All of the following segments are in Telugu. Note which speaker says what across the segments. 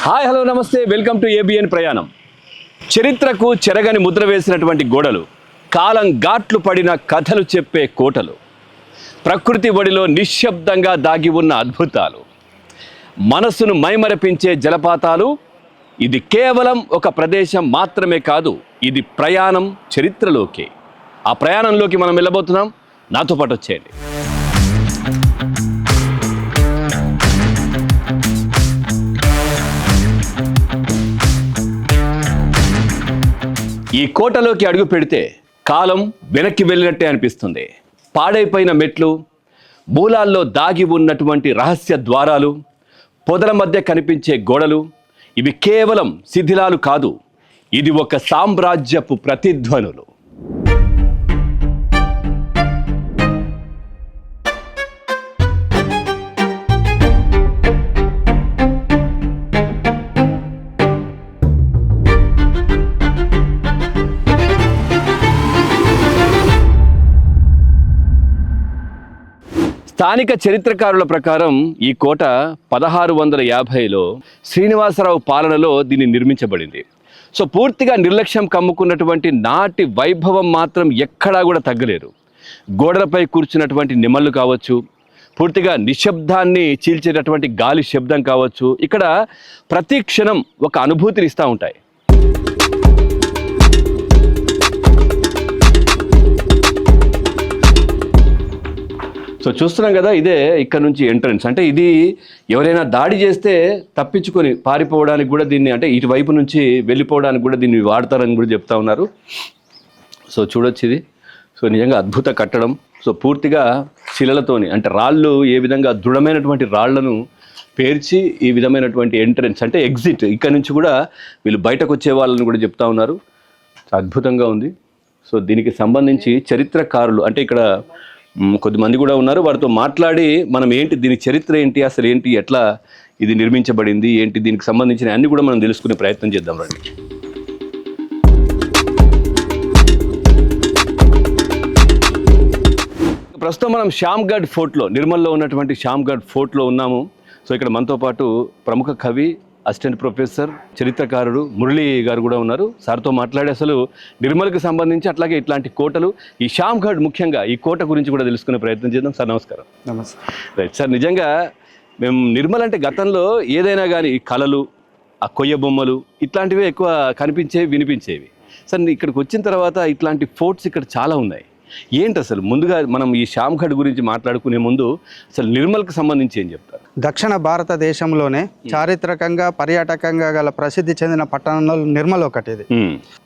Speaker 1: హాయ్ హలో నమస్తే వెల్కమ్ టు ఏబిఎన్ ప్రయాణం. చరిత్రకు చెరగని ముద్ర వేసినటువంటి గోడలు, కాలం ఘాట్లు పడిన కథలు చెప్పే కోటలు, ప్రకృతి ఒడిలో నిశ్శబ్దంగా దాగి ఉన్న అద్భుతాలు, మనసును మైమరపించే జలపాతాలు. ఇది కేవలం ఒక ప్రదేశం మాత్రమే కాదు, ఇది ప్రయాణం చరిత్రలోకి. ఆ ప్రయాణంలోకి మనం వెళ్ళబోతున్నాం. నాతో పాటు వచ్చేయండి. ఈ కోటలోకి అడుగు పెడితే కాలం వెనక్కి వెళ్ళినట్టే అనిపిస్తుంది. పాడైపోయిన మెట్లు, మూలాల్లో దాగి ఉన్నటువంటి రహస్య ద్వారాలు, పొదల మధ్య కనిపించే గోడలు, ఇవి కేవలం శిథిలాలు కాదు, ఇది ఒక సామ్రాజ్యపు ప్రతిధ్వనులు. స్థానిక చరిత్రకారుల ప్రకారం ఈ కోట 1650లో శ్రీనివాసరావు పాలనలో దీన్ని నిర్మించబడింది. సో పూర్తిగా నిర్లక్ష్యం కమ్ముకున్నటువంటి నాటి వైభవం మాత్రం ఎక్కడా కూడా తగ్గలేదు. గోడలపై కూర్చున్నటువంటి నిమళ్ళు కావచ్చు, పూర్తిగా నిశ్శబ్దాన్ని చీల్చేటటువంటి గాలి శబ్దం కావచ్చు, ఇక్కడ ప్రతి క్షణం ఒక అనుభూతిని ఇస్తూ ఉంటాయి. సో చూస్తున్నాం కదా, ఇదే ఇక్కడ నుంచి ఎంట్రన్స్. అంటే ఇది ఎవరైనా దాడి చేస్తే తప్పించుకొని పారిపోవడానికి కూడా దీన్ని, అంటే ఇటువైపు నుంచి వెళ్ళిపోవడానికి కూడా దీన్ని వాడతారని కూడా చెప్తా ఉన్నారు. సో చూడొచ్చు ఇది. సో నిజంగా అద్భుత కట్టడం. సో పూర్తిగా శిలలతోని, అంటే రాళ్ళు ఏ విధంగా దృఢమైనటువంటి రాళ్లను పేర్చి ఈ విధమైనటువంటి ఎంట్రన్స్, అంటే ఎగ్జిట్, ఇక్కడ నుంచి కూడా వీళ్ళు బయటకు వచ్చే వాళ్ళని కూడా చెప్తా ఉన్నారు. అద్భుతంగా ఉంది. సో దీనికి సంబంధించి చరిత్రకారులు, అంటే ఇక్కడ కొద్దిమంది కూడా ఉన్నారు, వారితో మాట్లాడి మనం ఏంటి, దీని చరిత్ర ఏంటి, అసలు ఏంటి, ఎట్లా ఇది నిర్మించబడింది ఏంటి, దీనికి సంబంధించిన అన్ని కూడా మనం తెలుసుకునే ప్రయత్నం చేద్దాం రండి. ప్రస్తుతం మనం శ్యామ్గఢ్ ఫోర్ట్లో, నిర్మల్లో ఉన్నటువంటి శ్యామ్గఢ్ ఫోర్ట్లో ఉన్నాము. సో ఇక్కడ మనతో పాటు ప్రముఖ కవి, అసిస్టెంట్ ప్రొఫెసర్, చరిత్రకారుడు మురళి గారు కూడా ఉన్నారు. సార్తో మాట్లాడి అసలు నిర్మల్కి సంబంధించి, అట్లాగే ఇట్లాంటి కోటలు, ఈ శ్యామ్గఢ్ ముఖ్యంగా ఈ కోట గురించి కూడా తెలుసుకునే ప్రయత్నం చేద్దాం. సార్ నమస్కారం.
Speaker 2: నమస్తే.
Speaker 1: రైట్ సార్, నిజంగా మేము నిర్మల్ అంటే గతంలో ఏదైనా కానీ ఈ కళలు, ఆ కొయ్య బొమ్మలు ఇట్లాంటివే ఎక్కువ కనిపించేవి, వినిపించేవి. సార్ ఇక్కడికి వచ్చిన తర్వాత ఇట్లాంటి ఫోర్ట్స్ ఇక్కడ చాలా ఉన్నాయి. ఏంటి అసలు, ముందుగా మనం ఈ శ్యామ్గఢ్ గురించి మాట్లాడుకునే ముందు అసలు నిర్మల్కి సంబంధించి ఏం చెప్తారు?
Speaker 2: దక్షిణ భారతదేశంలోనే చారిత్రకంగా, పర్యాటకంగా గల ప్రసిద్ధి చెందిన పట్టణంలో నిర్మల్ ఒకటి. ఇది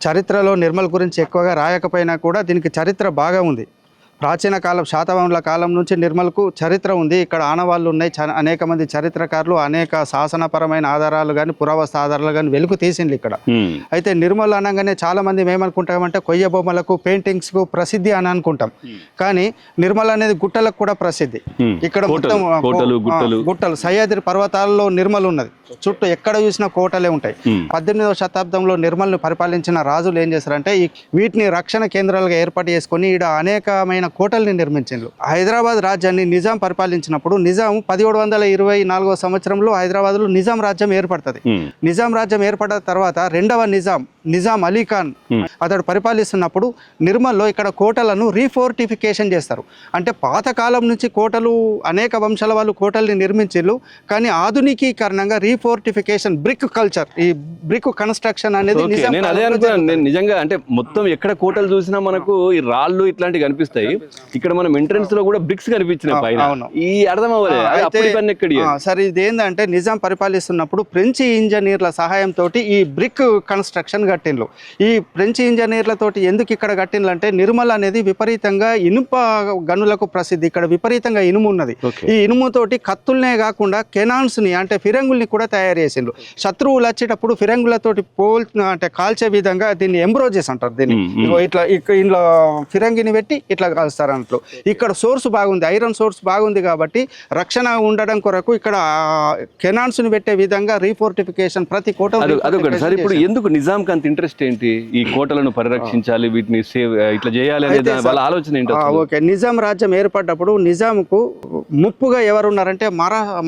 Speaker 2: చరిత్రలో నిర్మల్ గురించి ఎక్కువగా రాయకపోయినా కూడా దీనికి చరిత్ర బాగా ఉంది. ప్రాచీన కాలం, శాతవాహనుల కాలం నుంచి నిర్మల్కు చరిత్ర ఉంది. ఇక్కడ ఆనవాళ్ళు ఉన్నాయి. అనేక మంది చరిత్రకారులు అనేక శాసనపరమైన ఆధారాలు కానీ, పురావస్తు ఆధారాలు కానీ వెలుగు తీసిండ్రు ఇక్కడ. అయితే నిర్మల్ అనగానే చాలా మంది ఏమనుకుంటామంటే కొయ్య బొమ్మలకు, పెయింటింగ్స్కు ప్రసిద్ధి అని అనుకుంటాం. కానీ నిర్మల్ అనేది గుట్టలకు కూడా ప్రసిద్ధి. ఇక్కడ మొత్తం గుట్టలు, సహ్యాద్రి పర్వతాల్లో నిర్మల్ ఉన్నది. చుట్టూ ఎక్కడ చూసినా కోటలే ఉంటాయి. 18వ శతాబ్దంలో నిర్మల్ని పరిపాలించిన రాజులు ఏం చేశారంటే వీటిని రక్షణ కేంద్రాలుగా ఏర్పాటు చేసుకుని ఈడ అనేకమైన కోటల్ని నిర్మించారు. హైదరాబాద్ రాజ్యాన్ని నిజాం పరిపాలించినప్పుడు నిజాం 1724వ సంవత్సరంలో హైదరాబాద్లో నిజాం రాజ్యం ఏర్పడుతుంది. నిజాం రాజ్యం ఏర్పడిన తర్వాత రెండవ నిజాం అలీ ఖాన్ అతడు పరిపాలిస్తున్నప్పుడు నిర్మల్లో ఇక్కడ కోటలను రీఫోర్టిఫికేషన్ చేస్తారు. అంటే పాతకాలం నుంచి కోటలు, అనేక వంశాల వాళ్ళు కోటల్ని నిర్మించారు. కానీ ఆధునికీకరణంగా రీఫోర్టిఫికేషన్, బ్రిక్ కల్చర్, ఈ బ్రిక్ కన్స్ట్రక్షన్ అనేది
Speaker 1: నిజంగా, అంటే మొత్తం ఎక్కడ కోటలు చూసినా మనకు ఈ రాళ్ళు ఇట్లాంటివి కనిపిస్తాయి. ఇక్కడ మనం ఎంట్రన్స్ లో కూడా బ్రిక్స్ కనిపించినాయి పైన. ఈ అర్థం అవ్వలేదు.
Speaker 2: సరే, ఇది ఏంటంటే నిజాం పరిపాలిస్తున్నప్పుడు ఫ్రెంచ్ ఇంజనీర్ల సహాయంతో ఈ బ్రిక్ కన్స్ట్రక్షన్ కట్టిండ్రు. ఈ ఫ్రెంచ్ ఇంజనీర్లతోటి ఎందుకు ఇక్కడ కట్టిండ్రు అంటే నిర్మల్ అనేది విపరీతంగా ఇనుప గనులకు ప్రసిద్ధి. ఇక్కడ విపరీతంగా ఇనుము ఉన్నది. ఈ ఇనుముతోటి కత్తుల్నే కాకుండా కెనాన్స్ ని, అంటే ఫిరంగుల్ని కూడా తయారు చేసిండ్రు. శత్రువులు వచ్చేటప్పుడు ఫిరంగులతోటి అంటే కాల్చే విధంగా దీన్ని ఎంబ్రోజెస్ అంటారు. దీన్ని ఇట్లా ఇంట్లో ఫిరంగిని పెట్టి ఇట్లా కాలుస్తారు అన్నట్లు. ఇక్కడ సోర్స్ బాగుంది, ఐరన్ సోర్స్ బాగుంది కాబట్టి రక్షణ ఉండడం కొరకు ఇక్కడ కెనాన్స్ ని పెట్టే విధంగా రీఫోర్టిఫికేషన్ ప్రతి కోట
Speaker 1: అదొకటి సార్. ఇప్పుడు ఎందుకు నిజాంకి అంత ఇంట్రెస్ట్ ఏంటి ఈ కోటలను పరిరక్షించాలి, వీటిని సేవ్ ఇట్లా చేయాలి అనే వాళ్ళ ఆలోచన ఏంటి?
Speaker 2: ఓకే, నిజాం రాజ్యం ఏర్పడ్డప్పుడు నిజాంకు ముప్పుగా ఎవరున్నారంటే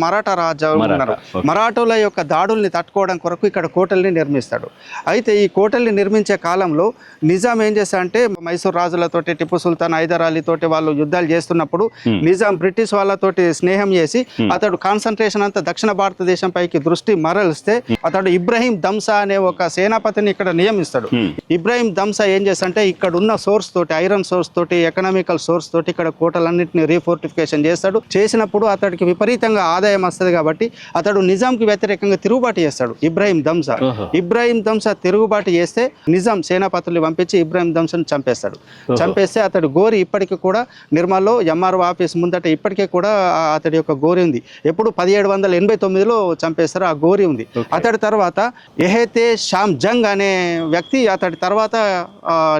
Speaker 2: మరాఠా రాజ్యం ఉన్నారు. మరాఠోల యొక్క దాడుల్ని తట్టుకోవడం కొరకు ఇక్కడ కోటల్ని నిర్మిస్తాడు. అయితే ఈ కోటల్ని నిర్మించే కాలంలో నిజాం ఏం చేస్తాడంటే మైసూర్ రాజులతోటి, టిప్పు సుల్తాన్, హైదర్ అలీ తోటి వాళ్ళు యుద్ధాలు చేస్తున్నప్పుడు నిజాం బ్రిటిష్ వాళ్ళతోటి స్నేహం చేసి అతడు కాన్సన్ట్రేషన్ అంతా దక్షిణ భారతదేశం పైకి దృష్టి మరలిస్తే అతడు ఇబ్రహీం దంసా అనే ఒక సేనాపతిని ఇక్కడ నియమిస్తాడు. ఇబ్రాహిం దంసా ఏం చేస్తాడంటే ఇక్కడ ఉన్న సోర్స్ తోటి, ఐరన్ సోర్స్ తోటి, ఎకనామికల్ సోర్స్ తోటి ఇక్కడ కోటలన్నింటినీ రీఫోర్టిఫికేషన్ చేస్తాడు. చేసినప్పుడు అతడికి విపరీతంగా ఆదాయం వస్తుంది కాబట్టి అతడు నిజాంకి వ్యతిరేకంగా తిరుగుబాటు చేస్తాడు. ఇబ్రాహిం దంసా తిరుగుబాటు చేస్తే నిజాం సేనాపతుల్ని పంపించి ఇబ్రాహిం దంసాను చంపేస్తాడు. చంపేస్తే అతడు గోరి ఇప్పటికీ కూడా నిర్మల్లో ఎంఆర్ఓ ఆఫీస్ ముందట ఇప్పటికే కూడా అతడి యొక్క గోరి ఉంది. ఎప్పుడు 1789లో చంపేస్తారు, ఆ గోరి ఉంది. అతడి తర్వాత ఎహతే షామ్ జంగ్ అనే వ్యక్తి అతడి తర్వాత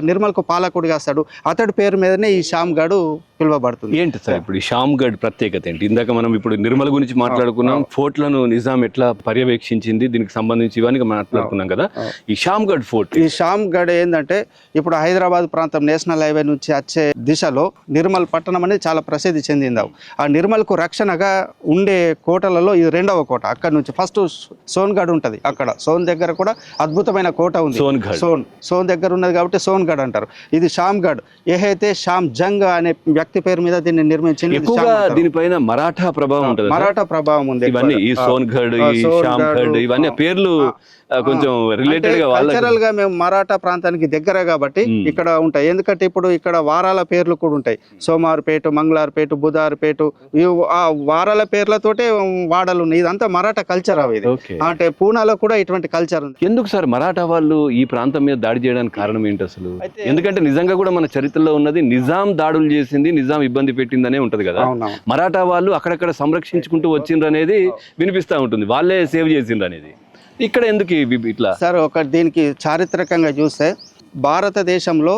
Speaker 2: నిర్మల్కు పాలకుడిగా వస్తాడు. అతడి పేరు మీదనే ఈ షామ్ గఢ్ పిలువబడుతుంది.
Speaker 1: ఏంటి సార్ ఇప్పుడు ఈ షామ్ గఢ్ ప్రత్యేకత ఏంటి? ఇందాక మనం ఇప్పుడు నిర్మల్ గురించి మాట్లాడుకున్నాం, ఫోర్ట్లను నిజాం ఎట్లా పర్యవేక్షించింది, దీనికి సంబంధించి ఇవన్నీ మాట్లాడుకున్నాం కదా. ఈ షామ్ గఢ్ ఫోర్ట్,
Speaker 2: ఈ షామ్ గఢ్ ఏంటంటే ఇప్పుడు హైదరాబాద్ ప్రాంతం నేషనల్ హైవే నుంచి వచ్చే దిశలో నిర్మల్ పట్టణం అనేది చాలా ప్రసిద్ధి చెందింది. ఆ నిర్మల్కు రక్షణగా ఉండే కోటలలో ఇది రెండవ కోట. అక్కడ నుంచి ఫస్ట్ సోన్గఢ్ ఉంటుంది, అక్కడ సోన్ దగ్గర కూడా అద్భుతమైన కోట ఉంది. సోన్ దగ్గర ఉన్నది కాబట్టి సోన్గఢ్ అంటారు. ఇది షామ్ గఢ్. ఏహైతే షామ్ జంగ్ అనే వ్యక్తి పేరు మీద దీన్ని నిర్మించింది.
Speaker 1: ఎక్కువగా దీనిపైన మరాఠా ప్రభావం ఉంటుంది.
Speaker 2: మరాఠా ప్రభావం ఉంది.
Speaker 1: ఇవన్నీ ఈ సోన్గఢ్, ఈ షామ్ గఢ్, ఇవన్నీ పేర్లు కొంచెం రిలేటెడ్ గా
Speaker 2: కల్చరల్ గా మేము మరాఠా ప్రాంతానికి దగ్గర కాబట్టి ఇక్కడ ఉంటాయి. ఎందుకంటే ఇప్పుడు ఇక్కడ వారాల పేర్లు కూడా ఉంటాయి. సోమార్పేట, మంగళార్పేట, బుధార్పేట, ఆ వారాల పేర్లతోటే వాడలు ఉన్నాయి. ఇదంతా మరాఠా కల్చర్ అవి. అంటే పూనాలో కూడా ఇటువంటి కల్చర్ ఉంది.
Speaker 1: ఎందుకు సార్ మరాఠా వాళ్ళు ఈ ప్రాంతం మీద దాడి చేయడానికి కారణం ఏంటి అసలు? ఎందుకంటే నిజంగా కూడా మన చరిత్రలో ఉన్నది నిజాం దాడులు చేసింది, నిజాం ఇబ్బంది పెట్టిందనే ఉంటది కదా. మరాఠా వాళ్ళు అక్కడక్కడ సంరక్షించుకుంటూ వచ్చిండ్రు అనేది వినిపిస్తా ఉంటుంది, వాళ్ళే సేవ్ చేసిండ్రు అనేది. ఇక్కడ ఎందుకు ఇట్లా
Speaker 2: సార్? దీనికి చారిత్రకంగా చూస్తే భారతదేశంలో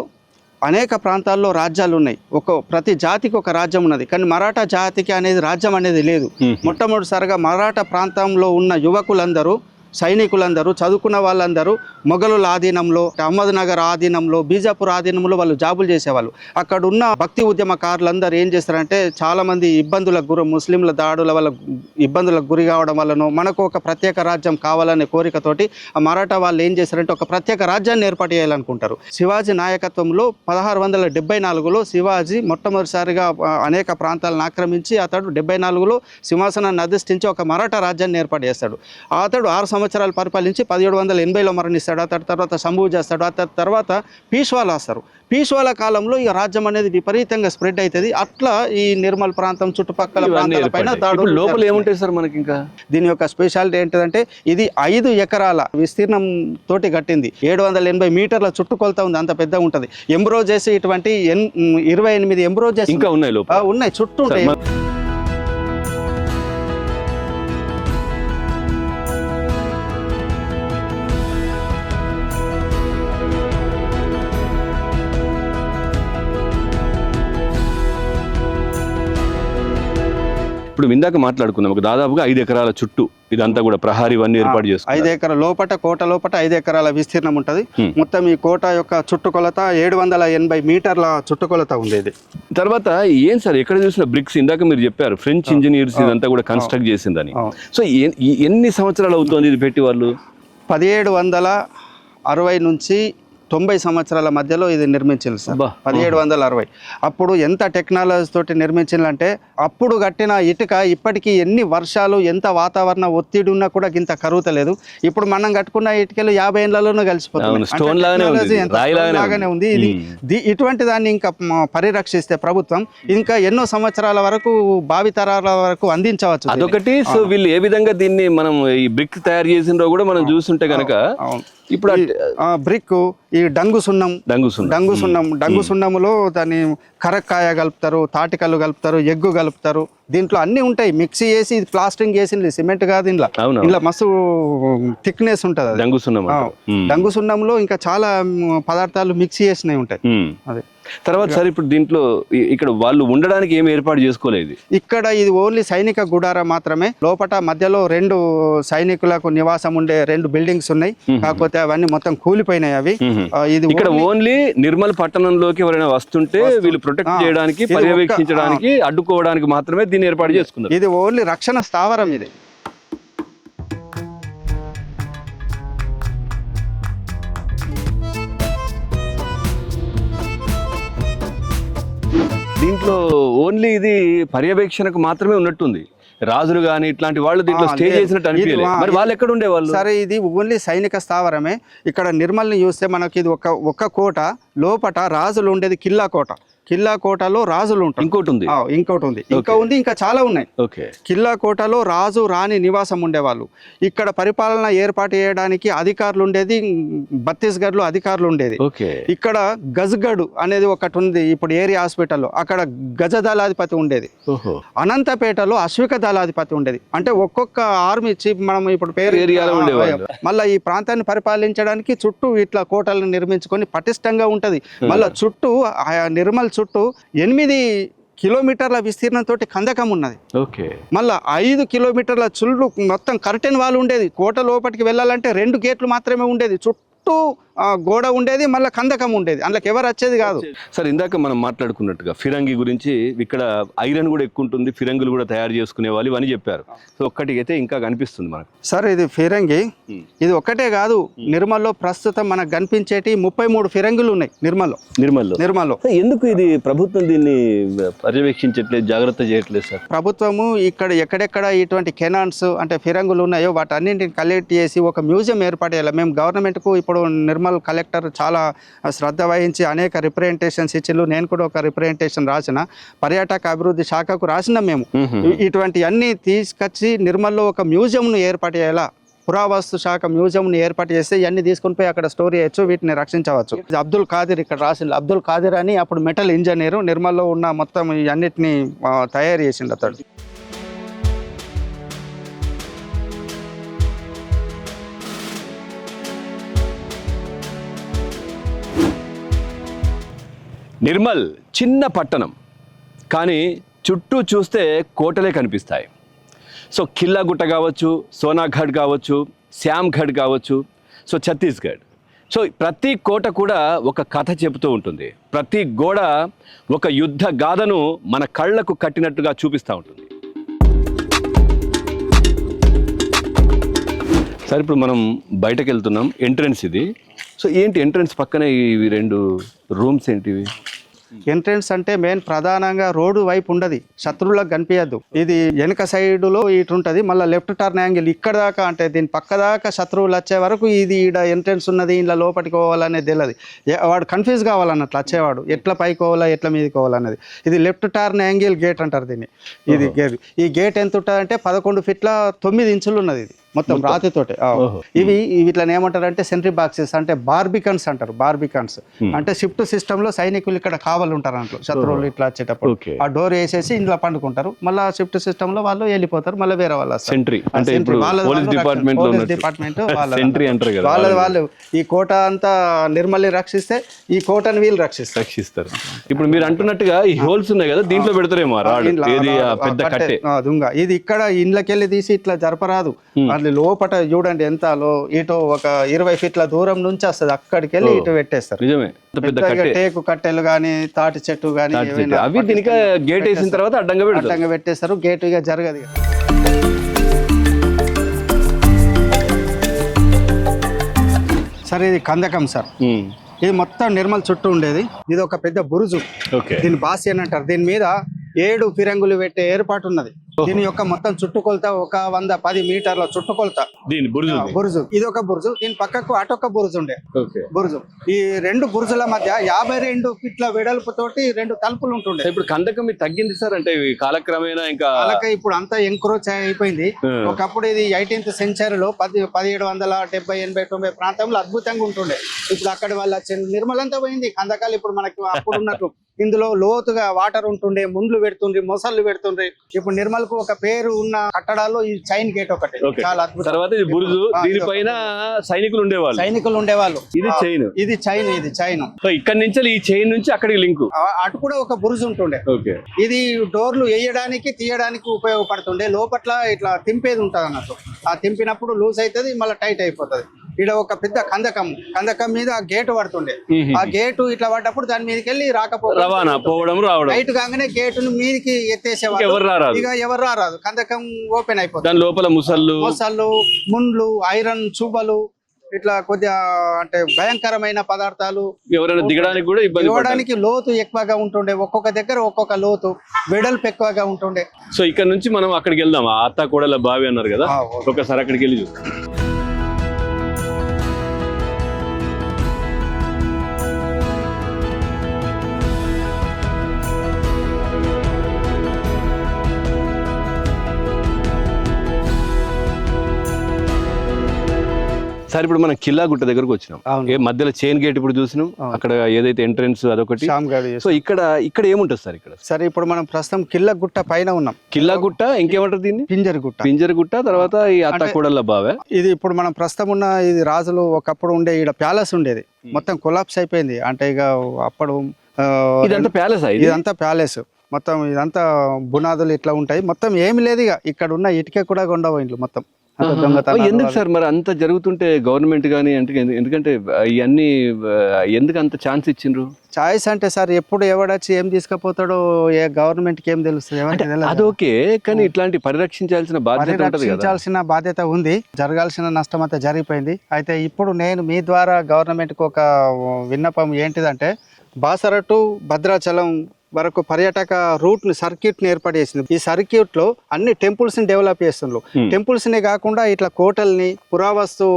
Speaker 2: అనేక ప్రాంతాల్లో రాజ్యాలు ఉన్నాయి. ప్రతి జాతికి ఒక రాజ్యం ఉన్నది, కానీ మరాఠా జాతికి అనేది రాజ్యం అనేది లేదు. మొట్టమొదటిసారిగా మరాఠా ప్రాంతంలో ఉన్న యువకులందరూ, సైనికులందరూ, చదువుకున్న వాళ్ళందరూ మొఘలుల ఆధీనంలో, అహ్మద్నగర్ ఆధీనంలో, బీజాపూర్ ఆధీనంలో వాళ్ళు జాబులు చేసేవాళ్ళు. అక్కడ ఉన్న భక్తి ఉద్యమకారులందరూ ఏం చేస్తారంటే చాలామంది ముస్లింల దాడుల వల్ల ఇబ్బందులకు గురి కావడం వల్లనో మనకు ఒక ప్రత్యేక రాజ్యం కావాలనే కోరికతోటి ఆ మరాఠా వాళ్ళు ఏం చేస్తారంటే ఒక ప్రత్యేక రాజ్యాన్ని ఏర్పాటు చేయాలనుకుంటారు. శివాజీ నాయకత్వంలో 1674లో శివాజీ మొట్టమొదటిసారిగా అనేక ప్రాంతాలను ఆక్రమించి అతడు 74లో సింహాసనాన్ని అధిష్ఠించి ఒక మరాఠా రాజ్యాన్ని ఏర్పాటు చేస్తాడు. అతడు 6 సంవత్సరాలు పరిపాలించి 1780లో మరణిస్తాడు. అతడి తర్వాత సంభూ చేస్తాడు. అతడి తర్వాత పీష్వాలు వస్తారు. పీష్వాల కాలంలో ఈ రాజ్యం అనేది విపరీతంగా స్ప్రెడ్ అవుతుంది. అట్లా ఈ నిర్మల్ ప్రాంతం చుట్టుపక్కల ప్రాంతాలపైన దాడులు.
Speaker 1: లోపల ఏముంటాయి సార్ మనకి? ఇంకా దీని
Speaker 2: యొక్క స్పెషాలిటీ ఏంటంటే ఇది 5 ఎకరాల విస్తీర్ణం తోటి కట్టింది. 780 మీటర్ల చుట్టుకొలత ఉంది, అంత పెద్దగా ఉంటుంది. ఎంబ్రోజెస్ ఇటువంటి 28 ఎంబ్రోజెస్
Speaker 1: ఇంకా ఉన్నాయి
Speaker 2: చుట్టూ ఉంటాయి.
Speaker 1: ఇప్పుడు ఇందాక మాట్లాడుకున్నాం ఒక దాదాపుగా 5 ఎకరాల చుట్టూ ఇదంతా కూడా ప్రహారీ ఇవన్నీ ఏర్పాటు చేస్తారు.
Speaker 2: 5 ఎకరాల లోపట, కోట లోపట 5 ఎకరాల విస్తీర్ణం ఉంటుంది. మొత్తం ఈ కోట యొక్క చుట్టుకొలత 780 మీటర్ల చుట్టుకొలత ఉండేది.
Speaker 1: తర్వాత ఏం సార్ ఎక్కడ చూసిన బ్రిక్స్, ఇందాక మీరు చెప్పారు ఫ్రెంచ్ ఇంజనీర్స్ ఇదంతా కూడా కన్స్ట్రక్ట్ చేసిందని. సో ఎన్ని సంవత్సరాలు అవుతుంది ఇది పెట్టి వాళ్ళు?
Speaker 2: 1760 నుంచి 90 సంవత్సరాల మధ్యలో ఇది నిర్మించారు సార్. 1760. అప్పుడు ఎంత టెక్నాలజీ తోటి నిర్మించాలంటే అప్పుడు కట్టిన ఇటుక ఇప్పటికీ ఎన్ని వర్షాలు, ఎంత వాతావరణ ఒత్తిడి ఉన్నా కూడా ఇంత కరుగుతలేదు. ఇప్పుడు మనం కట్టుకున్న ఇటుకలు 50 ఏళ్లలోనూ కలిసిపోతుంది. లాగానే ఉంది ఇది. ఇటువంటి దాన్ని ఇంకా పరిరక్షిస్తే ప్రభుత్వం ఇంకా ఎన్నో సంవత్సరాల వరకు, భావితరాల వరకు అందించవచ్చు.
Speaker 1: అదొకటి. సో వీళ్ళు ఏ విధంగా దీన్ని మనం ఈ బ్రిక్ తయారు చేసిందో కూడా మనం చూస్తుంటే కనుక ఇప్పుడు
Speaker 2: బ్రిక్, ఈ డంగు సున్నములో దాన్ని కరక్కాయ కలుపుతారు, తాటికల్లు కలుపుతారు, ఎగ్గు కలుపుతారు. దీంట్లో అన్ని ఉంటాయి. మిక్సీ చేసి ప్లాస్టరింగ్ చేసింది, సిమెంట్ కాదు. ఇంట్లో మస్తు థిక్నెస్ ఉంటుంది అది డంగు సున్నంలో. ఇంకా చాలా పదార్థాలు మిక్సీ చేసినవి ఉంటాయి. అదే
Speaker 1: తర్వాత సార్ ఇప్పుడు దీంట్లో ఇక్కడ వాళ్ళు ఉండడానికి ఏమి ఏర్పాటు చేసుకోలేదు.
Speaker 2: ఇక్కడ ఇది ఓన్లీ సైనిక గుడారం మాత్రమే. లోపల మధ్యలో 2 సైనికులకు నివాసం ఉండే 2 బిల్డింగ్స్ ఉన్నాయి. కాకపోతే అవన్నీ మొత్తం కూలిపోయినాయి. అవి ఇది
Speaker 1: ఇక్కడ ఓన్లీ నిర్మల్ పట్టణంలోకి ఎవరైనా వస్తుంటే వీళ్ళు ప్రొటెక్ట్ చేయడానికి, పర్యవేక్షించడానికి, అడ్డుకోవడానికి మాత్రమే దీన్ని ఏర్పాటు చేసుకున్నారు.
Speaker 2: ఇది ఓన్లీ రక్షణ స్థావరం. ఇది
Speaker 1: దీంట్లో ఓన్లీ ఇది పర్యవేక్షణకు మాత్రమే ఉన్నట్టుంది. రాజులు గాని ఇట్లాంటి వాళ్ళు దీంట్లో స్టే చేసినట్టు అనిపించలేదు. మరి వాళ్ళు ఎక్కడ ఉండేవాళ్ళు?
Speaker 2: సరే, ఇది ఓన్లీ సైనిక స్థావరమే. ఇక్కడ నిర్మల్ని చూస్తే మనకి ఇది ఒక కోట. లోపట రాజులు ఉండేది కిల్లా కోట. కిల్లా కోటలో రాజులు ఉంటారు.
Speaker 1: ఇంకోటి ఉంది.
Speaker 2: ఇంకా చాలా ఉన్నాయి. కిల్లా కోటలో రాజు రాణి నివాసం ఉండేవాళ్ళు. ఇక్కడ పరిపాలన ఏర్పాటు చేయడానికి అధికారులు ఉండేది. ఛత్తీస్గఢ్లో అధికారులు ఉండేది. ఇక్కడ గజ్గఢ్ అనేది ఒకటి ఉంది. ఇప్పుడు ఏరియా హాస్పిటల్లో అక్కడ గజ దళాధిపతి ఉండేది. అనంతపేటలో అశ్విక దళాధిపతి ఉండేది. అంటే ఒక్కొక్క ఆర్మీ చీఫ్ మనం ఇప్పుడు పేరు ఏరియాలో ఉండేవాళ్ళు. మళ్ళీ ఈ ప్రాంతాన్ని పరిపాలించడానికి చుట్టూ ఇట్లా కోటలను నిర్మించుకొని పటిష్టంగా ఉంటది. మళ్ళీ చుట్టూ నిర్మల్ చుట్టూ 8 కిలోమీటర్ల విస్తీర్ణంతో కందకం ఉన్నది. మళ్ళా 5 కిలోమీటర్ల చుట్టూ మొత్తం కర్టెన్ వాల్ ఉండేది. కోట లోపలికి వెళ్ళాలంటే 2 గేట్లు మాత్రమే ఉండేది. చుట్టూ గోడ ఉండేది, మళ్ళీ కందకం ఉండేది. అందులోకి ఎవరు వచ్చేది కాదు.
Speaker 1: సార్, ఇందాక మనం మాట్లాడుకున్నట్టుగా ఫిరంగి గురించి, ఇక్కడ ఐరన్ కూడా ఎక్కువ ఉంటుంది, ఫిరంగులు కూడా తయారు చేసుకునే వాళ్ళు ఇవన్నీ చెప్పారు. సో ఒక్కటి అయితే ఇంకా కనిపిస్తుంది మనకు.
Speaker 2: సార్, ఇది ఫిరంగి. ఇది ఒక్కటే కాదు, నిర్మల్లో ప్రస్తుతం మనకు కనిపించేటి 33 ఫిరంగులు ఉన్నాయి నిర్మల్లో.
Speaker 1: ఎందుకు ఇది ప్రభుత్వం దీన్ని పర్యవేక్షించట్లేదు, జాగ్రత్త చేయట్లేదు సార్?
Speaker 2: ప్రభుత్వము ఇక్కడ ఎక్కడెక్కడ ఇటువంటి కెనాన్స్ అంటే ఫిరంగులు ఉన్నాయో వాటన్నింటిని కలెక్ట్ చేసి ఒక మ్యూజియం ఏర్పాటు చేయాలి. మేము గవర్నమెంట్కు ఇప్పుడు నిర్మల్ కలెక్టర్ చాలా శ్రద్ధ వహించి అనేక రిప్రజెంటేషన్స్ ఇచ్చిండ్రు. నేను కూడా ఒక రిప్రజెంటేషన్ రాసిన, పర్యాటక అభివృద్ధి శాఖకు రాసిన. మేము ఇటువంటి అన్ని తీసుకొచ్చి నిర్మల్లో ఒక మ్యూజియంను ఏర్పాటు చేయాలా. పురావస్తు శాఖ మ్యూజియంని ఏర్పాటు చేస్తే ఇవన్నీ తీసుకుని పోయి అక్కడ స్టోర్ చేయొచ్చు, వీటిని రక్షించవచ్చు. అబ్దుల్ ఖాదిర్ ఇక్కడ రాసిండు. అబ్దుల్ ఖాదిర్ అని అప్పుడు మెటల్ ఇంజనీరు, నిర్మల్లో ఉన్న మొత్తం ఇవన్నిటిని తయారు చేసిండు అతడు.
Speaker 1: నిర్మల్ చిన్న పట్టణం, కానీ చుట్టూ చూస్తే కోటలే కనిపిస్తాయి. సో కిల్లాగుట్ట కావచ్చు, సోనాఘడ్ కావచ్చు, శ్యామ్ఘడ్ కావచ్చు, సో ఛత్తీస్గఢ్. సో ప్రతి కోట కూడా ఒక కథ చెబుతూ ఉంటుంది. ప్రతి గోడ ఒక యుద్ధ గాథను మన కళ్ళకు కట్టినట్టుగా చూపిస్తూ ఉంటుంది. సరే, ఇప్పుడు మనం బయటకు వెళ్తున్నాం. ఎంట్రన్స్ ఇది. సో ఏంటి ఎంట్రన్స్ పక్కనే ఇవి 2 రూమ్స్ ఏంటివి?
Speaker 2: ఎంట్రన్స్ అంటే మెయిన్ ప్రధానంగా రోడ్డు వైపు ఉండదు, శత్రువులకు కనిపించద్దు. ఇది వెనక సైడ్లో ఇటు ఉంటుంది. మళ్ళీ లెఫ్ట్ టర్న్ యాంగిల్ ఇక్కడ దాకా, అంటే దీని పక్క దాకా శత్రువులు వచ్చే వరకు ఇది ఈడ ఎంట్రన్స్ ఉన్నది, ఇలా లోపలికి పోవాలనేది తెలియదు. వాడు కన్ఫ్యూజ్ కావాలన్నట్లు వచ్చేవాడు, ఎట్లా పైకి పోవాలా ఎట్లా మీదకి పోవాలన్నది. ఇది లెఫ్ట్ టర్న్ యాంగిల్ గేట్ అంటారు దీన్ని. ఇది గేట్. ఈ గేట్ ఎంత ఉంటుంది అంటే 11 ఫీట్ల 9 ఇంచులు ఉన్నది. ఇది మొత్తం రాతితోటే. ఇవి ఇట్లా ఏమంటారు సెంట్రీ బాక్సెస్, అంటే బార్బికన్స్ అంటారు. బార్బికన్స్ అంటే షిఫ్ట్ సిస్టమ్ లో సైనికులు ఇక్కడ కావాలి ఉంటారు అంటారు. శత్రువులు ఇట్లా వచ్చేటప్పుడు ఆ డోర్ వేసేసి ఇంట్లో పండుకుంటారు. మళ్ళీ షిఫ్ట్ సిస్టమ్ లో వాళ్ళు వెళ్ళిపోతారు. మళ్ళీ వేరే వాళ్ళు డిపార్ట్మెంట్ వాళ్ళు ఈ కోట అంతా నిర్మల్ని రక్షిస్తే ఈ కోటను వీళ్ళు రక్షిస్తారు.
Speaker 1: ఇప్పుడు మీరు అంటున్నట్టుగా ఈ హోల్స్ ఉన్నాయి కదా, దీంట్లో పెడతారేమో పెద్ద కట్టె
Speaker 2: దుంగ. ఇది ఇక్కడ ఇండ్లకెళ్ళి తీసి ఇట్లా జరపరాదు. లోపట చూడండి ఎంత ఇటు ఒక 20 ఫీట్ల దూరం నుంచి వస్తుంది. అక్కడికి వెళ్ళి ఇటు పెట్టేస్తారు. టేకు కట్టెలు గానీ, తాటి చెట్టు గానీ
Speaker 1: అవి దీనికి గేట్ వేసిన తర్వాత అడ్డంగా
Speaker 2: పెట్టేస్తారు. గేట్ ఇక జరగదు. సరే, ఇది కందకం సార్. ఇది మొత్తం నిర్మల్ చుట్టూ ఉండేది. ఇది ఒక పెద్ద బురుజు. దీని బాసియన్ అంటారు. దీని మీద 7 ఫిరంగులు పెట్టే ఏర్పాటు ఉన్నది. దీని యొక్క మొత్తం చుట్టుకొలత ఒక 110 మీటర్ల చుట్టుకొలత. బురుజు. ఇది ఒక బురుజు. దీని పక్కకు అటొక బురుజు ఉండే బురుజు. ఈ 2 బురుజుల మధ్య 52 ఫీట్ల వెడల్పుతోటి 2 తలుపులు ఉంటుండే.
Speaker 1: ఇప్పుడు కందకం తగ్గింది సార్, అంటే కాలక్రమేణా ఇంకా
Speaker 2: ఇప్పుడు అంతా ఎంక్రోచ్ అయిపోయింది. ఒకప్పుడు ఇది 18th సెంచరీలో 1770, 80, 90 ప్రాంతంలో అద్భుతంగా ఉంటుండే. ఇప్పుడు అక్కడ వాళ్ళ నిర్మలంతా పోయింది. కందకాలు ఇప్పుడు మనకు అప్పుడు ఉన్నట్టు ఇందులో లోతుగా వాటర్ ఉంటుండే, ముండ్లు పెడుతుండ్రి, మొసళ్ళు పెడుతుండ్రి. ఇప్పుడు నిర్మల్ కు ఒక పేరు ఉన్న కట్టడాల్లో ఈ చైన్ గేట్ ఒకటి చాలా అద్భుతం.
Speaker 1: తర్వాత ఇది బురుజు, దీనిపైన సైనికులు ఉండేవాళ్ళు. ఇది చైన్,
Speaker 2: ఇది చైన్.
Speaker 1: సో ఇక్కడ నుంచి ఈ చైన్ నుంచి అక్కడికి లింక్.
Speaker 2: అటు కూడా ఒక బురుజు ఉంటుండే. ఇది డోర్లు వేయడానికి తీయడానికి ఉపయోగపడుతుండే. లోపట్ల ఇట్లా తింపేది ఉంటది అన్నట్టు. ఆ తింపినప్పుడు లూజ్ అవుతుంది, మళ్ళీ టైట్ అయిపోతుంది. ఇక్కడ ఒక పెద్ద కందకం మీద గేటు పడుతుండే. ఆ గేటు ఇట్లా పడ్డప్పుడు దాని మీదకి వెళ్ళి
Speaker 1: పోవడం రావడం
Speaker 2: లైట్ కాగానే గేటును మీదకి ఎత్తేసేవాళ్ళు. ఇక ఎవరు రారాదు, కందకం ఓపెన్ అయిపోతుంది.
Speaker 1: దాని లోపల ముసళ్ళు,
Speaker 2: ముండ్లు, ఐరన్ చూబలు, ఇట్లా కొద్దిగా అంటే భయంకరమైన పదార్థాలు
Speaker 1: ఎవరైనా దిగడానికి కూడా
Speaker 2: దిగడానికి లోతు ఎక్కువగా ఉంటుండే. ఒక్కొక్క దగ్గర ఒక్కొక్క లోతు, వెడల్పు ఎక్కువగా ఉంటుండే.
Speaker 1: సో ఇక్కడ నుంచి మనం అక్కడికి వెళ్దాం. అత్త కోడల బావి అన్నారు కదా, ఒకసారి అక్కడికి వెళ్ళి చూస్తాం. సార్ ఇప్పుడు మనం కిల్లా గుట్ట దగ్గరకు వచ్చినాం. మధ్యలో చైన్ గేట్ ఇప్పుడు చూసినాం, అక్కడ ఏదైతే ఎంట్రన్స్ అదొకటి. సో ఇక్కడ ఏముంటుంది సార్? ఇక్కడ
Speaker 2: సరే ఇప్పుడు మనం ప్రస్తుతం కిల్లా గుట్ట పైన ఉన్నాం.
Speaker 1: కిల్లా గుట్ట, ఇంకేమంటారు దీన్ని? పింజర్ గుట్ట, తర్వాత ఈ అత్తాకోడళ్ళ బావే.
Speaker 2: ఇది ఇప్పుడు మనం ప్రస్తుతం ఉన్న ఇది రాజులు ఒకప్పుడు ఉండే ఈడ ప్యాలెస్ ఉండేది, మొత్తం కొలాప్స్ అయిపోయింది. అంటే ఇక అప్పుడు
Speaker 1: ఇదంతా ప్యాలెస్,
Speaker 2: ఇదంతా ప్యాలెస్ మొత్తం. ఇదంతా బునాదులు ఇట్లా ఉంటాయి, మొత్తం ఏమి లేదు. ఇక ఇక్కడ ఉన్న ఇటుక కూడా ఉండవు ఇంట్లో మొత్తం.
Speaker 1: ఎందుకు సార్ మరి అంత జరుగుతుంటే గవర్నమెంట్ గానీ అంటే, ఎందుకంటే ఇవన్నీ ఎందుకు అంత ఛాన్స్ ఇచ్చిండ్రు?
Speaker 2: చాయిస్ అంటే సార్ ఎప్పుడు ఎవడొచ్చి ఏం తీసుకుపోతాడో ఏ గవర్నమెంట్ కి ఏం తెలుస్తుంది?
Speaker 1: అది ఓకే, కానీ ఇట్లాంటి పరిరక్షించాల్సిన
Speaker 2: బాధ్యత ఉంది. జరగాల్సిన నష్టం అంతా జరిగిపోయింది. అయితే ఇప్పుడు నేను మీ ద్వారా గవర్నమెంట్ కు ఒక విన్నపం ఏంటిదంటే, బాసర టు భద్రాచలం వరకు పర్యాటక రూట్ ని, సర్క్యూట్ ని ఏర్పాటు చేసింది. ఈ సర్క్యూట్ లో అన్ని టెంపుల్స్ ని డెవలప్ చేస్తున్నారు. టెంపుల్స్ నే కాకుండా ఇట్లా కోటల్ని, పురావస్తు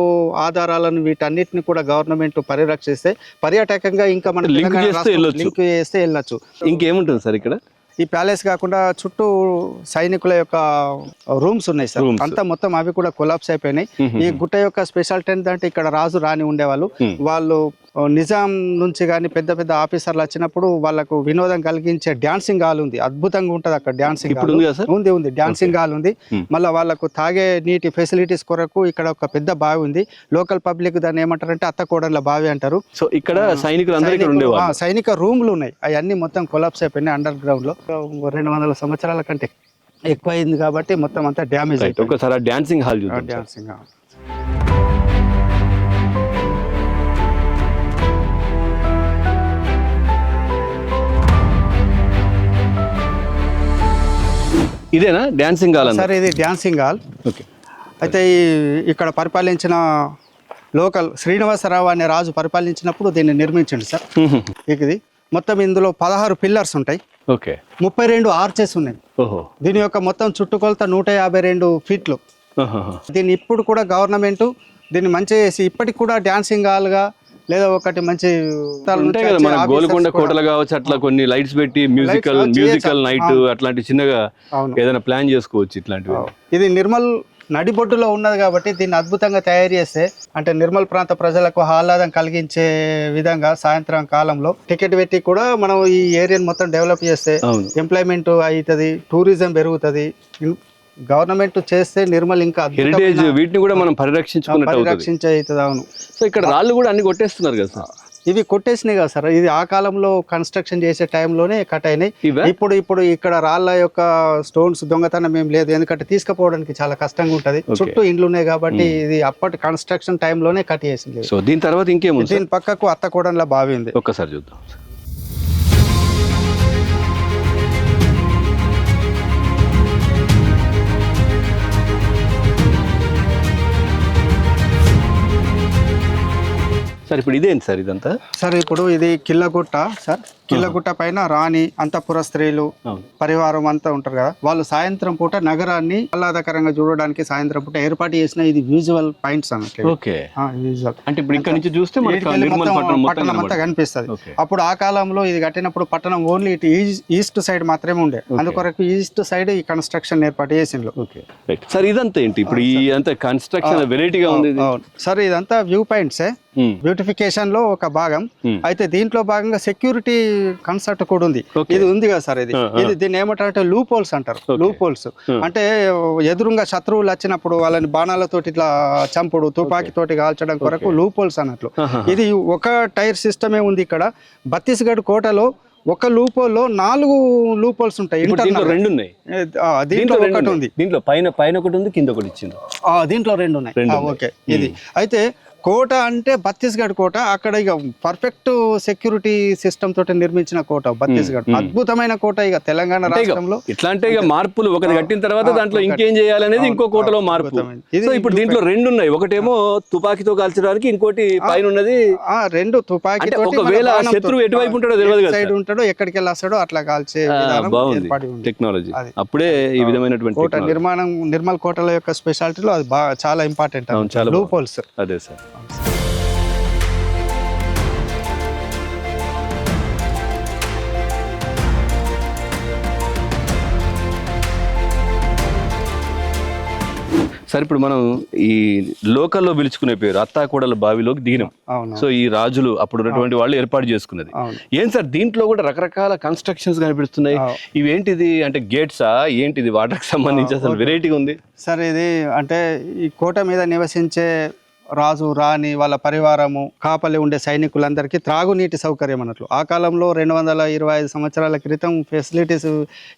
Speaker 2: ఆధారాలను, వీటన్నిటిని కూడా గవర్నమెంట్ పరిరక్షిస్తే పర్యాటకంగా ఇంకా మన లింక్ చేస్తే వెళ్ళొచ్చు.
Speaker 1: ఇంకేముంటుంది సార్ ఇక్కడ?
Speaker 2: ఈ ప్యాలెస్ కాకుండా చుట్టూ సైనికుల యొక్క రూమ్స్ ఉన్నాయి సార్, అంతా మొత్తం అవి కూడా కొలాప్స్ అయిపోయినాయి. ఈ గుట్ట యొక్క స్పెషాలిటీ ఏంటంటే ఇక్కడ రాజు రాణి ఉండేవాళ్ళు. వాళ్ళు నిజాం నుంచి కానీ పెద్ద పెద్ద ఆఫీసర్లు వచ్చినప్పుడు వాళ్ళకు వినోదం కలిగించే డాన్సింగ్ హాల్ ఉంది, అద్భుతంగా ఉంటది అక్కడ. డాన్సింగ్ ఉంది, డాన్సింగ్ హాల్ ఉంది. మళ్ళీ వాళ్ళకు తాగే నీటి ఫెసిలిటీస్ కొరకు ఇక్కడ ఒక పెద్ద బావి ఉంది. లోకల్ పబ్లిక్ దాన్ని ఏమంటారంటే అత్తకోడళ్ళ బావి అంటారు.
Speaker 1: సో ఇక్కడ
Speaker 2: సైనిక రూమ్లు ఉన్నాయి, అవన్నీ మొత్తం కొలాప్స్ అయిపోయినాయి. అండర్ గ్రౌండ్ లో 200 సంవత్సరాల కంటే ఎక్కువ అయింది కాబట్టి మొత్తం అంతా డ్యామేజ్ అయిపోయింది.
Speaker 1: ఒకసారి డాన్సింగ్ హాల్ ఇదేనా డాన్సింగ్ హాల్?
Speaker 2: సార్ ఇది డాన్సింగ్ హాల్.
Speaker 1: ఓకే.
Speaker 2: అయితే ఇక్కడ పరిపాలించిన లోకల్ శ్రీనివాసరావు అనే రాజు పరిపాలించినప్పుడు దీన్ని నిర్మించండి సార్. ఇది మొత్తం ఇందులో 16 పిల్లర్స్ ఉంటాయి.
Speaker 1: ఓకే.
Speaker 2: 32 ఆర్చెస్ ఉన్నాయి. దీని యొక్క మొత్తం చుట్టుకొలత 152 ఫీట్లు. దీన్ని ఇప్పుడు కూడా గవర్నమెంట్ దీన్ని మంచిగా చేసి ఇప్పటికి కూడా డాన్సింగ్ హాల్ గా లేదా ఒకటి మంచి
Speaker 1: గోల్కొండ కోటలు కావచ్చు, అట్లా కొన్ని లైట్స్ పెట్టి మ్యూజికల్ నైట్ అట్లాంటి చిన్నగా ఏదైనా ప్లాన్ చేసుకోవచ్చు ఇట్లాంటివి.
Speaker 2: ఇది నిర్మల్ నడిబొడ్డులో ఉన్నది కాబట్టి దీన్ని అద్భుతంగా తయారు చేస్తే, అంటే నిర్మల్ ప్రాంత ప్రజలకు ఆహ్లాదం కలిగించే విధంగా సాయంత్రం కాలంలో టికెట్ పెట్టి కూడా మనం ఈ ఏరియాని మొత్తం డెవలప్ చేస్తే ఎంప్లాయ్మెంట్ అవుతుంది, టూరిజం పెరుగుతుంది. గవర్నమెంట్ చేస్తే నిర్మల్ ఇంకా
Speaker 1: హెరిటేజ్ వీటిని కూడా మనం
Speaker 2: పరిరక్షించే అవుతుంది. అవును.
Speaker 1: సో ఇక్కడ రాళ్ళు కూడా అన్ని కొట్టేస్తున్నారు కదా సార్?
Speaker 2: ఇవి కొట్టేసినాయి కదా సార్, ఇది ఆ కాలంలో కన్స్ట్రక్షన్ చేసే టైంలోనే కట్ అయినాయి. ఇప్పుడు ఇక్కడ రాళ్ళ యొక్క స్టోన్స్ దొంగతనం ఏం లేదు, ఎందుకంటే తీసుకుపోవడానికి చాలా కష్టంగా ఉంటది. చుట్టూ ఇండ్లు ఉన్నాయి కాబట్టి ఇది అప్పటి కన్స్ట్రక్షన్ టైంలోనే కట్ చేసింది.
Speaker 1: సో దీని తర్వాత ఇంకేముంది?
Speaker 2: దీని పక్కకు అత్తకోడళ్ళ బావి ఉంది,
Speaker 1: ఒక్కసారి చూద్దాం. సార్ ఇప్పుడు ఇదేంటి సార్ ఇదంతా?
Speaker 2: సార్ ఇప్పుడు ఇది కిల్లగుట్ట సార్. కిల్లగుట్ట పైన రాణి, అంతఃపుర స్త్రీలు, పరివారం అంతా ఉంటారు కదా, వాళ్ళు సాయంత్రం పూట నగరాన్ని ఆహ్లాదకరంగా చూడడానికి సాయంత్రం పూట ఏర్పాటు చేసిన ఇది విజువల్ పాయింట్స్ అన్నట్లు.
Speaker 1: ఓకే. అంటే ఇప్పుడు ఇక్కడ నుంచి చూస్తే
Speaker 2: పట్టణం అంతా కనిపిస్తుంది. అప్పుడు ఆ కాలంలో ఇది కట్టినప్పుడు పట్టణం ఓన్లీ ఇటు ఈస్ట్ సైడ్ మాత్రమే ఉండే, అందుకొరకు ఈస్ట్ సైడ్ ఈ కన్స్ట్రక్షన్ ఏర్పాటు చేసిండ్రు.
Speaker 1: సార్ ఇదంతా ఏంటి ఇప్పుడు ఈ అంతా కన్స్ట్రక్షన్ వెరైటీగా ఉంది?
Speaker 2: సార్ ఇదంతా వ్యూ పాయింట్సే. బ్యూటిఫికేషన్ లో ఒక భాగం. అయితే దీంట్లో భాగంగా సెక్యూరిటీ కన్సెప్ట్ కూడా ఉంది. ఇది ఉంది కదా సార్, ఇది దీన్ని ఏమంటారంటే లూప్ హోల్స్ అంటారు. లూప్ హోల్స్ అంటే ఎదురుగా శత్రువులు వచ్చినప్పుడు వాళ్ళని బాణాలతోటి ఇట్లా చంపుడు, తుపాకీ తోటి కాల్చడం కొరకు లూప్ హోల్స్ అన్నట్లు. ఇది ఒక టైర్ సిస్టమే ఉంది ఇక్కడ. ఛత్తీస్గఢ్ కోటలో ఒక లూపోల్లో 4 లూపోల్స్ ఉంటాయి.
Speaker 1: దీంట్లో 2 ఉన్నాయి,
Speaker 2: దీంట్లో ఒకటి ఉంది.
Speaker 1: దీంట్లో పైన ఒకటి ఉంది, కింద ఒకటి ఇచ్చింది.
Speaker 2: దీంట్లో 2 ఉన్నాయి. ఓకే. ఇది అయితే కోట అంటే ఛత్తీస్గఢ్ కోట. అక్కడ ఇక పర్ఫెక్ట్ సెక్యూరిటీ సిస్టమ్ తోటి నిర్మించిన కోట ఛత్తీస్గఢ్. అద్భుతమైన కోట. ఇక తెలంగాణ రాష్ట్రంలో
Speaker 1: ఇట్లా అంటే ఇక మార్పులు ఒకటి కట్టిన తర్వాత దాంట్లో ఇంకేం చేయాలనేది ఇంకో కోటలో మార్పు. సో ఇప్పుడు దీంట్లో 2 ఉన్నాయి. ఒకటేమో తుపాకీతో కాల్చడానికి, ఇంకోటి పైన ఉన్నది
Speaker 2: 2 తుపాకీ.
Speaker 1: ఒకవేళ శత్రువు ఎటువైపు ఉంటాడో తెలియదు కదా,
Speaker 2: సైడ్ ఉంటాడో ఎక్కడికి వెళ్ళాస్తాడో అట్లా కాల్చే
Speaker 1: బాగుంది టెక్నాలజీ. అప్పుడే ఈ విధమైనటువంటి
Speaker 2: కోట నిర్మాణం, నిర్మల్ కోటల యొక్క స్పెషాలిటీలో అది చాలా ఇంపార్టెంట్. Loop holes.
Speaker 1: అదే సార్. సార్ ఇప్పుడు మనం ఈ లోకల్లో పిలుచుకునే పేరు అత్తాకోడల బావిలోకి దిగినాం. సో ఈ రాజులు అప్పుడు ఉన్నటువంటి వాళ్ళు ఏర్పాటు చేసుకున్నది. ఏం సార్ దీంట్లో కూడా రకరకాల కన్స్ట్రక్షన్స్ కనిపిస్తున్నాయి. ఇవేంటిది అంటే గేట్సా ఏంటిది? వాటర్ కి సంబంధించి అసలు వెరైటీగా ఉంది
Speaker 2: సార్. ఇది అంటే ఈ కోట మీద నివసించే రాజు, రాణి, వాళ్ళ పరివారము, కాపలి ఉండే సైనికులందరికీ త్రాగునీటి సౌకర్యం అన్నట్లు. ఆ కాలంలో 225 సంవత్సరాల క్రితం ఫెసిలిటీస్,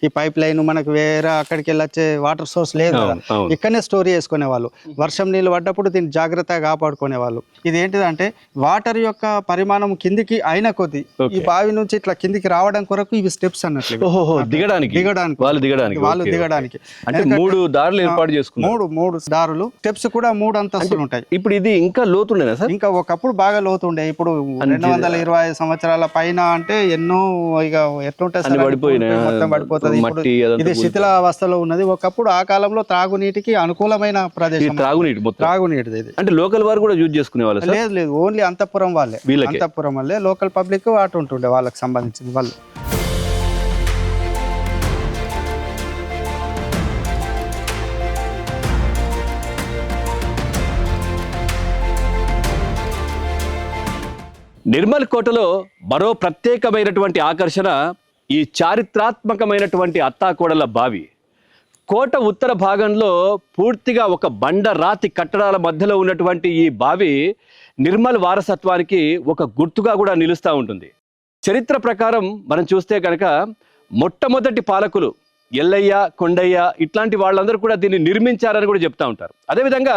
Speaker 2: ఈ పైప్ లైన్ మనకు వేరే అక్కడికి వెళ్ళొచ్చే వాటర్ సోర్స్ లేదు కదా, ఇక్కడనే స్టోర్ చేసుకునే వాళ్ళు. వర్షం నీళ్ళు పడ్డప్పుడు దీన్ని జాగ్రత్తగా కాపాడుకునే వాళ్ళు. ఇది ఏంటిదంటే వాటర్ యొక్క పరిమాణం కిందికి అయిన కొద్ది ఈ బావి నుంచి ఇట్లా కిందికి రావడం కొరకు ఇవి స్టెప్స్ అన్నట్లు.
Speaker 1: దిగడానికి వాళ్ళు దిగడానికి అంటే 3 దారులు ఏర్పాటు చేసుకున్నారు. 3 దారులు,
Speaker 2: స్టెప్స్ కూడా 3 అంతస్తులు ఉంటాయి.
Speaker 1: ఇప్పుడు ఇది ఇంకా లోతుండేనా సార్?
Speaker 2: ఇంకా ఒకప్పుడు బాగా లోతుండే. ఇప్పుడు 225 సంవత్సరాల పైన అంటే ఎన్నో ఇక ఎట్లుంటాయి మొత్తం పడిపోతుంది. ఇది శిథిల అవస్థలో ఉన్నది. ఒకప్పుడు ఆ కాలంలో త్రాగునీటికి అనుకూలమైన ప్రదేశం. త్రాగునీటి ఇది అంటే
Speaker 1: లోకల్ వారు కూడా యూజ్ చేసుకునే వాళ్ళు?
Speaker 2: లేదు, ఓన్లీ అంతఃపురం వాళ్ళే. అంతఃపురం వాళ్ళే, లోకల్ పబ్లిక్ అటు ఉంటుండే వాళ్ళకి సంబంధించింది వాళ్ళు.
Speaker 1: నిర్మల్ కోటలో మరో ప్రత్యేకమైనటువంటి ఆకర్షణ ఈ చారిత్రాత్మకమైనటువంటి అత్తాకోడల బావి. కోట ఉత్తర భాగంలో పూర్తిగా ఒక బండ రాతి కట్టడాల మధ్యలో ఉన్నటువంటి ఈ బావి నిర్మల్ వారసత్వానికి ఒక గుర్తుగా కూడా నిలుస్తూ ఉంటుంది. చరిత్ర ప్రకారం మనం చూస్తే కనుక మొట్టమొదటి పాలకులు ఎల్లయ్య, కొండయ్య ఇట్లాంటి వాళ్ళందరూ కూడా దీన్ని నిర్మించారని కూడా చెప్తా ఉంటారు. అదేవిధంగా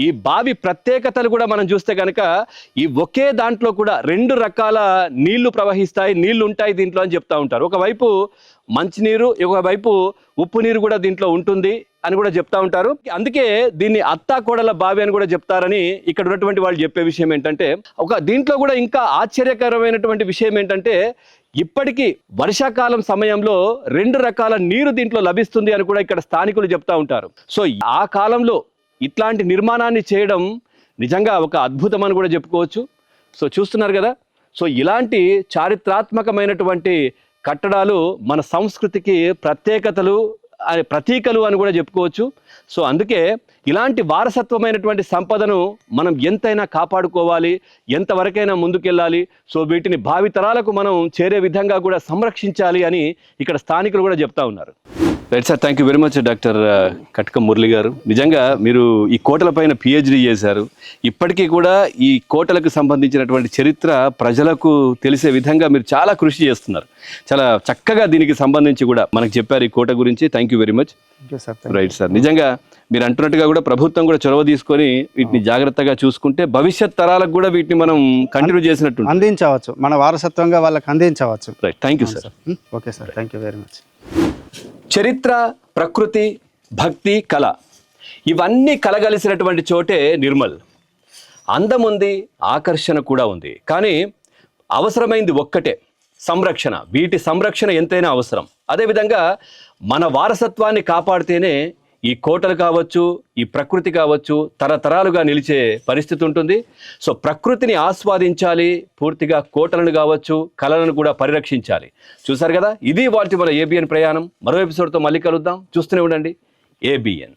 Speaker 1: ఈ బావి ప్రత్యేకతలు కూడా మనం చూస్తే కనుక ఈ ఒకే దాంట్లో కూడా 2 రకాల నీళ్లు ప్రవహిస్తాయి, నీళ్లు ఉంటాయి దీంట్లో అని చెప్తా ఉంటారు. ఒకవైపు మంచినీరు, ఒకవైపు ఉప్పు నీరు కూడా దీంట్లో ఉంటుంది అని కూడా చెప్తా ఉంటారు. అందుకే దీన్ని అత్తాకోడల బావి అని కూడా చెప్తారని ఇక్కడ ఉన్నటువంటి వాళ్ళు చెప్పే విషయం ఏంటంటే, దీంట్లో కూడా ఇంకా ఆశ్చర్యకరమైనటువంటి విషయం ఏంటంటే ఇప్పటికీ వర్షాకాలం సమయంలో 2 రకాల నీరు దీంట్లో లభిస్తుంది అని కూడా ఇక్కడ స్థానికులు చెప్తా ఉంటారు. సో ఆ కాలంలో ఇట్లాంటి నిర్మాణాన్ని చేయడం నిజంగా ఒక అద్భుతం అని కూడా చెప్పుకోవచ్చు. సో చూస్తున్నారు కదా, సో ఇలాంటి చారిత్రాత్మకమైనటువంటి కట్టడాలు మన సంస్కృతికి ప్రతీకలు అని కూడా చెప్పుకోవచ్చు. సో అందుకే ఇలాంటి వారసత్వమైనటువంటి సంపదను మనం ఎంతైనా కాపాడుకోవాలి, ఎంతవరకైనా ముందుకెళ్ళాలి. సో వీటిని భావితరాలకు మనం చేరే విధంగా కూడా సంరక్షించాలి అని ఇక్కడ స్థానికులు కూడా చెప్తా ఉన్నారు. Right sir, thank you very much doctor Katkam Murali గారు. నిజంగా మీరు ఈ కోటల పైన పిహెచ్డి చేశారు. ఇప్పటికీ కూడా ఈ కోటలకు సంబంధించినటువంటి చరిత్ర ప్రజలకు తెలిసే విధంగా మీరు చాలా కృషి చేస్తున్నారు. చాలా చక్కగా దీనికి సంబంధించి కూడా మనకు చెప్పారు ఈ కోట గురించి. Thank you very much. Right sir, నిజంగా మీరు అంటున్నట్టుగా కూడా ప్రభుత్వం కూడా చొరవ తీసుకొని వీటిని జాగ్రత్తగా చూసుకుంటే భవిష్యత్ తరాలకు కూడా వీటిని మనం కంటిన్యూ చేసినట్టు
Speaker 2: అందించవచ్చు, మన వారసత్వంగా వాళ్ళకి అందించవచ్చు.
Speaker 1: Right, thank you sir.
Speaker 2: Okay sir, thank you very much.
Speaker 1: చరిత్ర, ప్రకృతి, భక్తి, కళ ఇవన్నీ కలగలిసినటువంటి చోటే నిర్మల్. అందం ఉంది, ఆకర్షణ కూడా ఉంది. కానీ అవసరమైంది ఒక్కటే, సంరక్షణ. వీటి సంరక్షణ ఎంతైనా అవసరం. అదేవిధంగా మన వారసత్వాన్ని కాపాడితేనే ఈ కోటలు కావచ్చు, ఈ ప్రకృతి కావచ్చు తరతరాలుగా నిలిచే పరిస్థితి ఉంటుంది. సో ప్రకృతిని ఆస్వాదించాలి, పూర్తిగా కోటలను కావచ్చు, కళలను కూడా పరిరక్షించాలి. చూసారు కదా, ఇది వాటి మన ఏబిఎన్ ప్రయాణం. మరో ఎపిసోడ్తో మళ్ళీ కలుద్దాం. చూస్తూనే ఉండండి ఏబిఎన్.